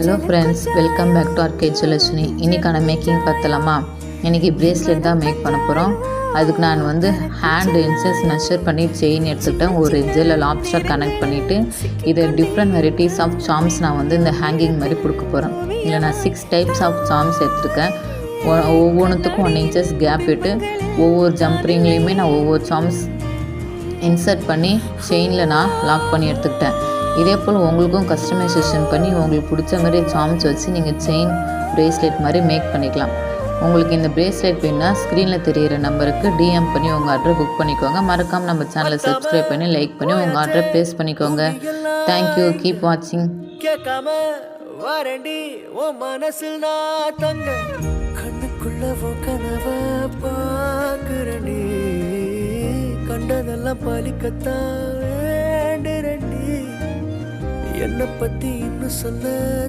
Hello friends, welcome back to RK ஜுவல்லர்ஸ்னி. இன்றைக்கான making பார்த்தலாமா? இன்றைக்கி பிரேஸ்லெட் தான் மேக் பண்ண போகிறோம். அதுக்கு நான் ஹேண்ட் இன்ச்சஸ் மெஷர் பண்ணி செயின் எடுத்துக்கிட்டேன். ஒரு எட்ஜில் லாப்ஸ்டார் கனெக்ட் பண்ணிவிட்டு இதை டிஃப்ரெண்ட் வெரைட்டிஸ் ஆஃப் சாம்ஸ் நான் இந்த ஹேங்கிங் மாதிரி கொடுக்க போகிறேன். இதில் நான் 6 டைப்ஸ் ஆஃப் சாம்ஸ் எடுத்துருக்கேன். ஒவ்வொன்றுத்துக்கும் 1 இன்ச்சஸ் கேப் விட்டு ஒவ்வொரு ஜம்ப்ரிங்லேயுமே நான் ஒவ்வொரு சாம்ஸ் இன்சர்ட் பண்ணி செயினில் நான் லாக் பண்ணி எடுத்துக்கிட்டேன். இதே போல் உங்களுக்கும் கஸ்டமைசேஷன் பண்ணி உங்களுக்கு பிடிச்ச மாதிரி சாம்ஸ் வச்சு நீங்கள் செயின் பிரேஸ்லெட் மாதிரி மேக் பண்ணிக்கலாம். உங்களுக்கு இந்த பிரேஸ்லெட் வேணுன்னா ஸ்க்ரீனில் தெரிகிற நம்பருக்கு டிஎம் பண்ணி உங்கள் ஆர்டரை புக் பண்ணிக்கோங்க. மறக்காமல் நம்ம சேனலை சப்ஸ்கிரைப் பண்ணி லைக் பண்ணி உங்கள் ஆர்டரை ப்ளேஸ் பண்ணிக்கோங்க. தேங்க்யூ, கீப் வாட்சிங். கண்டதெல்லாம் பலிக்கத்தான் வேண்டுறண்டி, என்னை பத்தி இன்னும் சொல்ல